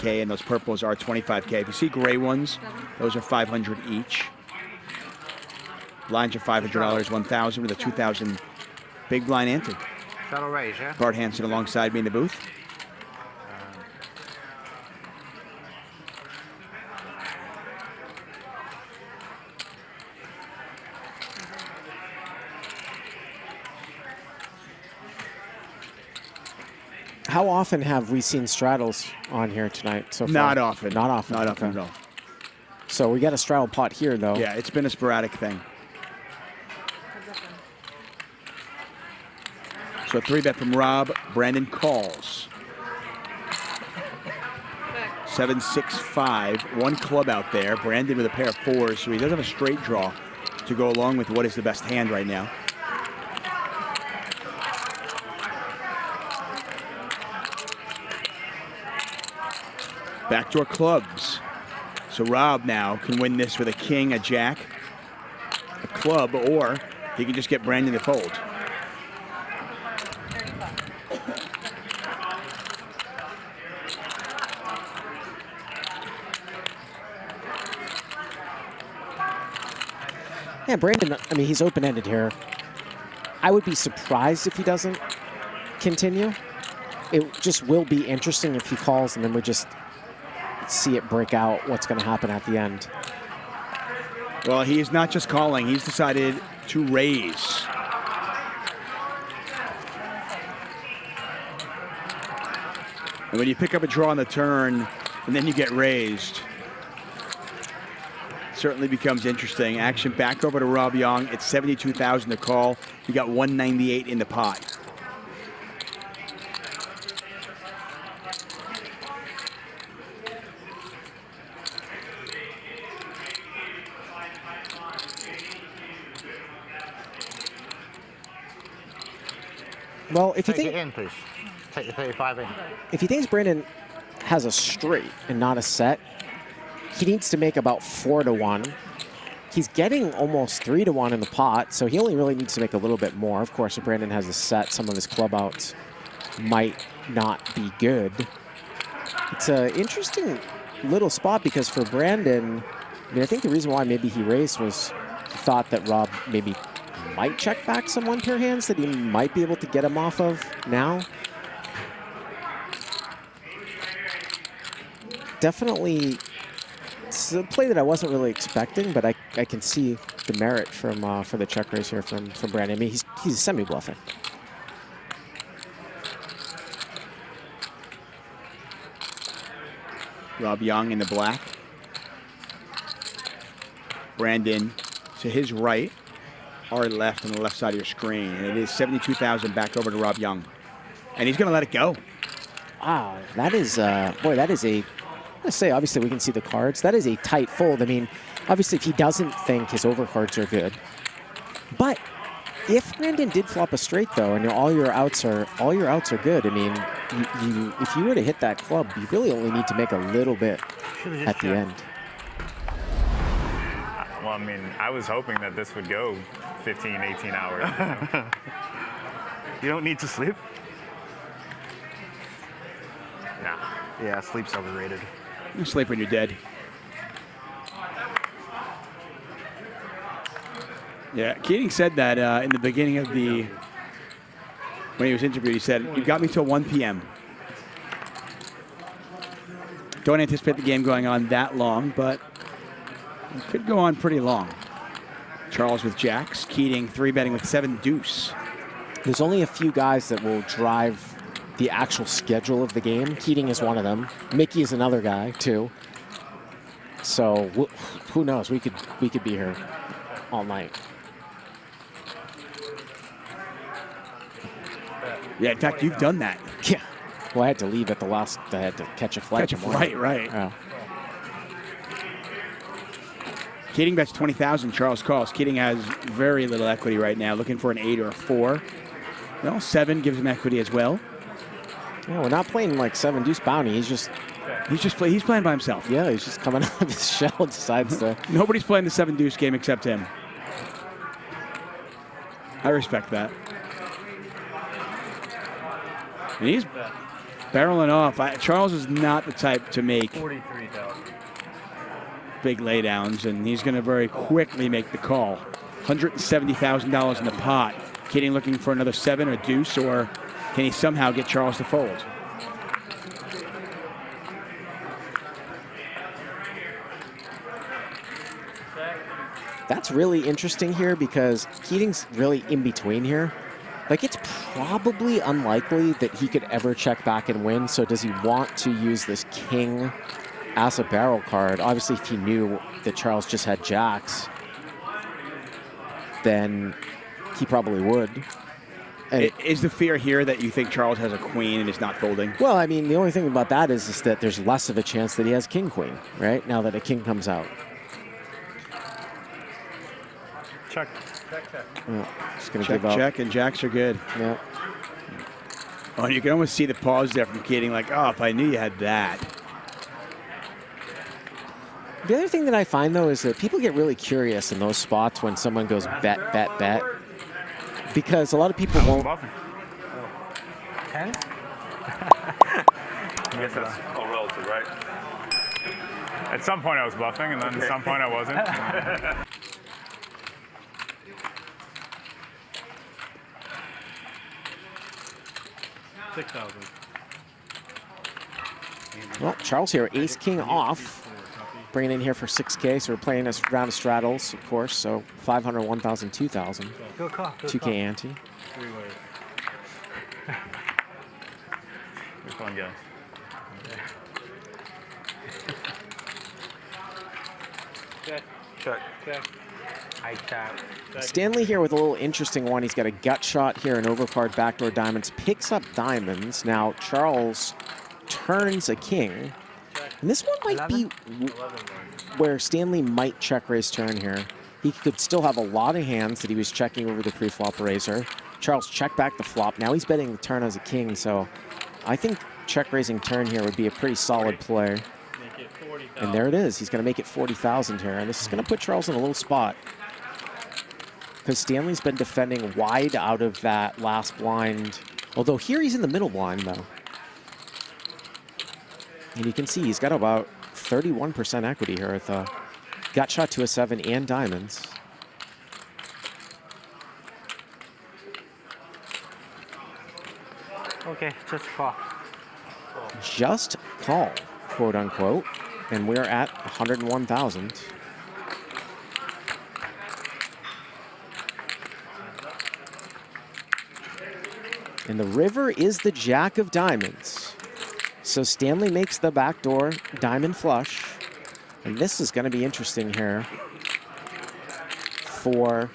25K, and those purples are 25K. If you see gray ones, those are 500 each. Blinds are $500, 1,000 with a 2,000 big blind ante. Shuttle raise, yeah? Bart Hansen alongside me in the booth. How often have we seen straddles on here tonight so far? Not often. Not often. Not often at all. So we got a straddle pot here, though. Yeah, it's been a sporadic thing. So 3-bet from Rob. Brandon calls. 7-6-5. One club out there. Brandon with a pair of fours, so he does have a straight draw to go along with what is the best hand right now. Backdoor clubs. So Rob now can win this with a king, a jack, a club, or he can just get Brandon to fold. Yeah, Brandon, I mean, he's open-ended here. I would be surprised if he doesn't continue. It just will be interesting if he calls and then we just see it break out what's going to happen at the end. Well, he is not just calling. He's decided to raise. And when you pick up a draw on the turn and then you get raised, it certainly becomes interesting. Action back over to Rob Young. It's 72,000 to call. You got 198 in the pot. Well, if you Take think it in, please. Take the 35 in. if he thinks Brandon has a straight and not a set, he needs to make about 4-1. He's getting almost 3-1 in the pot, so he only really needs to make a little bit more. Of course, if Brandon has a set, some of his club outs might not be good. It's an interesting little spot because for Brandon, I mean, I think the reason why maybe he raised was he thought that Rob maybe might check back some one-pair hands that he might be able to get him off of now. Definitely, it's a play that I wasn't really expecting, but I can see the merit from for the check raise here from Brandon. I mean, he's semi-bluffing. Rob Young in the black. Brandon to his right, our left on the left side of your screen. And it is 72,000 back over to Rob Young. And he's going to let it go. Wow, that is, boy, that is a, let's say, obviously we can see the cards. That is a tight fold. I mean, obviously if he doesn't think his overcards are good. But if Brandon did flop a straight though, and all your outs are good, I mean, if you were to hit that club, you really only need to make a little bit at the end. Well, I mean, I was hoping that this would go 15, 18 hours. You don't need to sleep? Nah. Yeah, sleep's overrated. You sleep when you're dead. Yeah, Keating said that in the beginning of when he was interviewed, he said, "You got me till 1 p.m. Don't anticipate the game going on that long, but it could go on pretty long." Charles with jacks, Keating 3-betting with 7 deuce. There's only a few guys that will drive the actual schedule of the game. Keating is one of them. Mickey is another guy too. So who knows? We could be here all night. Yeah, in fact, you've done that. Yeah. Well, I had to leave at the last. I had to catch a flight. Catch a flight, right. Yeah. Keating bets 20,000. Charles calls. Keating has very little equity right now, looking for an 8 or a 4. Well, 7 gives him equity as well. Yeah, we're not playing like 7 deuce bounty. He's playing by himself. Yeah, he's just coming out of his shell and decides to. Nobody's playing the 7 deuce game except him. I respect that. And Barreling off. Charles is not the type to make 43,000. big laydowns, and he's going to very quickly make the call. $170,000 in the pot. Keating looking for another 7 or deuce, or can he somehow get Charles to fold? That's really interesting here because Keating's really in between here. Like, it's probably unlikely that he could ever check back and win, so does he want to use this king as a barrel card? Obviously, if he knew that Charles just had jacks, then he probably would. And Is the fear here that you think Charles has a queen and is not folding? well, I mean, the only thing about that is that there's less of a chance that he has king-queen, right? Now that a king comes out. Check. Oh, just going to Check, give up. check, and jacks are good. Yeah. Oh, and you can almost see the pause there from Keating, like, oh, if I knew you had that. The other thing that I find, though, is that people get really curious in those spots when someone goes bet, bet, bet. Because a lot of people won't. 10? I guess that's all relative, right? At some point I was bluffing, and then at some point I wasn't. 6,000. Well, Charles here, ace king off. Bringing in here for 6K, so we're playing this round of straddles, of course. So 500, 1,000, 2,000. Good call. 2K ante. Three-way. You're fun, guys. Check. Check. Check. I tap. Stanley here with a little interesting one. He's got a gut shot here, an overcard backdoor diamonds, picks up diamonds. Now Charles turns a king. And this one might be where Stanley might check raise turn here. He could still have a lot of hands that he was checking over the pre-flop raiser. Charles checked back the flop. Now he's betting the turn as a king, so I think check raising turn here would be a pretty solid play. Make it 40,000. And there it is. He's going to make it 40,000 here. And this is going to put Charles in a little spot, because Stanley's been defending wide out of that last blind. Although here he's in the middle blind, though. And you can see he's got about 31% equity here with a gut shot to a 7 and diamonds. Okay, just call. Just call, quote unquote. And we're at 101,000. And the river is the jack of diamonds. So Stanley makes the backdoor diamond flush. And this is going to be interesting here for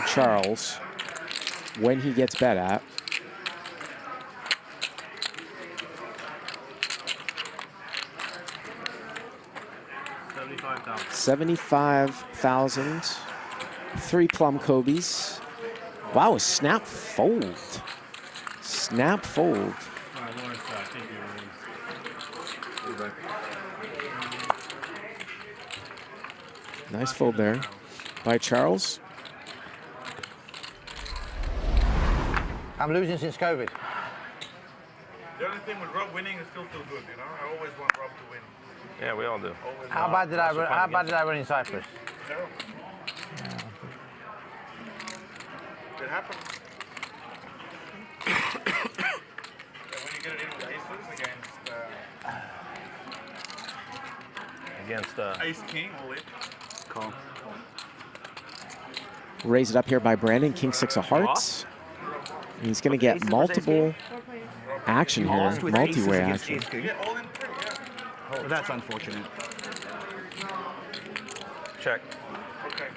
Charles when he gets bet at. $75,000. 3 plum Kobe's. Wow, a snap fold. Snap fold. Lawrence, I think Nice fold there by Charles. I'm losing since COVID. The only thing with Rob winning is still feel good, you know? I always want Rob to win. Yeah, we all do. Always How bad did I run? How bad did I run in Cyprus? terrible. It happens. And when you get it in with aces Against ace king, all in. Call. Raise it up here by Brandon. King 6 of hearts. And he's going to get multiple action here, multi-way action. Yeah, all in three, yeah. Well, that's unfortunate. check. Okay.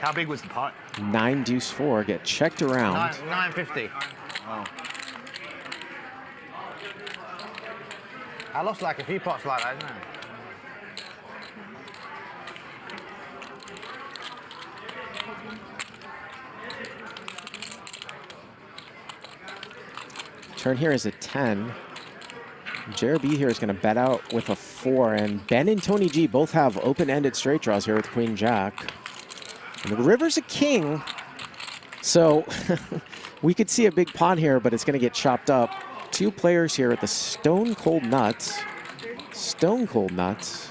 How big was the pot? 9 deuce 4 get checked around. 950. Oh. I lost like a few pots like that, didn't I? Turn here is a 10. JRB here is going to bet out with a 4, and Ben and Tony G both have open-ended straight draws here with Queen Jack. And the river's a king, so we could see a big pot here, but it's going to get chopped up. Two players here at the Stone Cold Nuts. Stone Cold Nuts.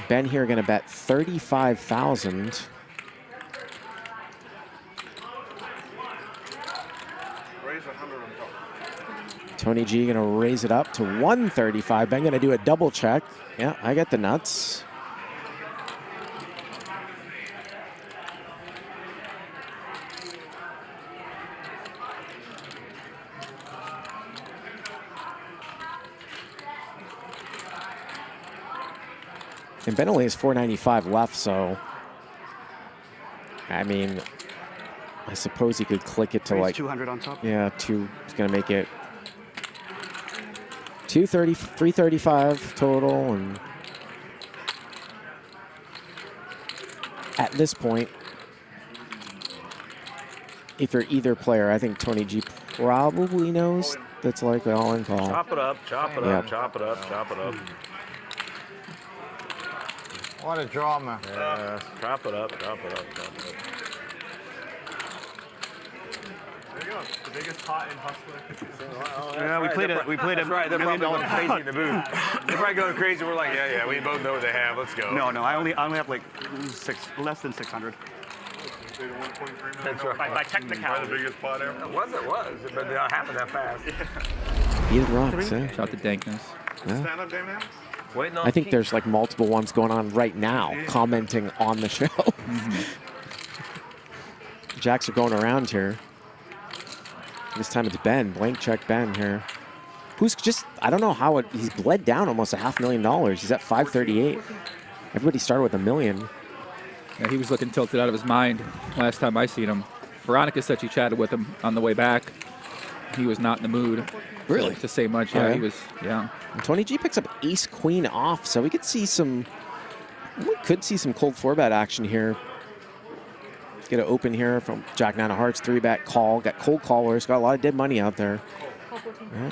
Ben here going to bet 35,000. Raise 100 on top. Tony G going to raise it up to 135. Ben going to do a double check. Yeah, I get the nuts. And Ben only has 495 left, so I mean, I suppose he could click it to like 200 on top. Yeah, two. He's gonna make it 230, 335 total, and at this point, if you're either player, I think Tony G probably knows that's like an all-in call. Chop it up, chop it Yeah. up, chop it up, chop it up. What a drama. Yeah, chop it up, chop it up, chop it up. There you go. The biggest pot in Hustler. Yeah, we played a Right, they're probably $1 going crazy in the booth. They're probably going crazy. We're like, yeah, we both know what they have. Let's go. No, I only have like less than 600. Say the 1.3 million. That's right. By Probably technicality. the biggest pot ever. It was, but they don't happen that fast. He rocks, eh? Shout to Dankness. Stand up, Damien. Waiting on I think there's like multiple ones going on right now, commenting on the show. Jacks are going around here. This time it's Ben, blank check Ben here. Who's just, I don't know how he's bled down almost $500,000. He's at 538. Everybody started with $1 million. Yeah, he was looking tilted out of his mind last time I seen him. Veronica said she chatted with him on the way back. He was not in the mood. Really? To say much. Oh, Yeah, yeah? he was, yeah. And Tony G picks up ace queen off, so we could see some, cold 4-bet action here. Get an open here from Jack 9 of Hearts, 3-bet call. Got cold callers, got a lot of dead money out there. Call 14. Yeah.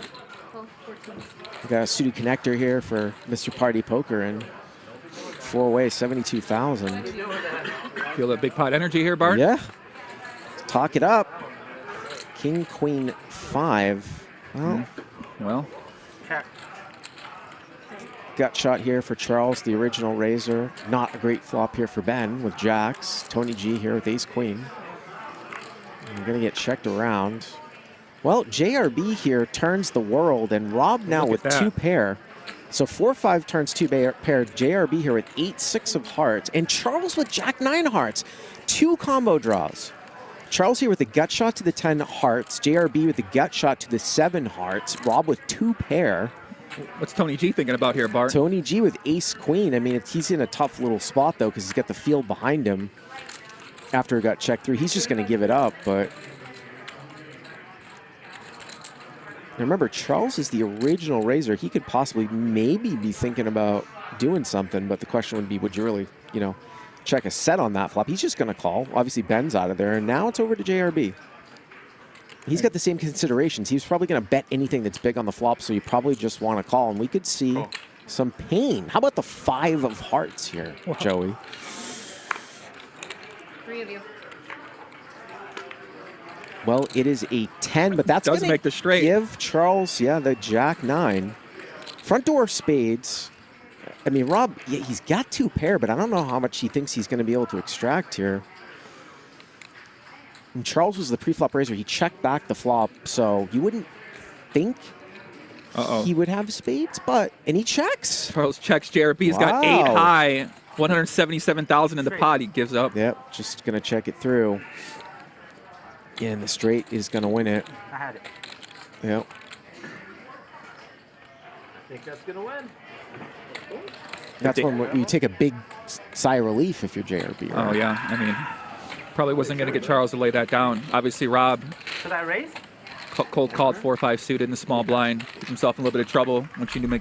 Call 14. We got a suited connector here for Mr. Party Poker and 4-way 72,000. Feel that big pot energy here, Bart? Yeah. Talk it up. King, queen, 5. Well, Well, gut shot here for Charles, the original raiser. Not a great flop here for Ben with jacks. Tony G here with ace queen. I'm going to get checked around. Well, JRB here turns the world, and Rob now Look with at that. 2 pair. So 4-5 turns 2 pair. JRB here with 8-6 of hearts, and Charles with Jack 9 hearts. 2 combo draws. Charles here with the gut shot to the 10 hearts. JRB with the gut shot to the 7 hearts. Rob with 2 pair. what's Tony G thinking about here, Bart? Tony G with ace queen. I mean, he's in a tough little spot though because he's got the field behind him. After he got checked through, he's just going to give it up. But remember, Charles is the original raiser. He could possibly maybe be thinking about doing something. But the question would be, would you really, check a set on that flop? He's just going to call. Obviously, Ben's out of there, and now it's over to JRB. He's got the same considerations. He's probably going to bet anything that's big on the flop, so you probably just want to call. And we could see some pain. How about the 5 of hearts here, Joey? 3 of you. Well, it is a 10, but that's Does going make the straight. give Charles, the Jack 9. Front door of spades. I mean, Rob, he's got 2 pair, but I don't know how much he thinks he's going to be able to extract here. And Charles was the pre-flop raiser. He checked back the flop, so you wouldn't think he would have spades, and he checks. Charles checks. JRB's got 8 high, 177,000 in the pot. He gives up. Yep, just going to check it through. And the straight is going to win it. I had it. Yep. I think that's going to win. That's when you take a big sigh of relief if you're JRB. Right? Oh, yeah. I mean, probably wasn't going to get Charles to lay that down. Obviously, Rob Should I raise? cold called 4-5 suited in the small blind. Gets himself in a little bit of trouble once you make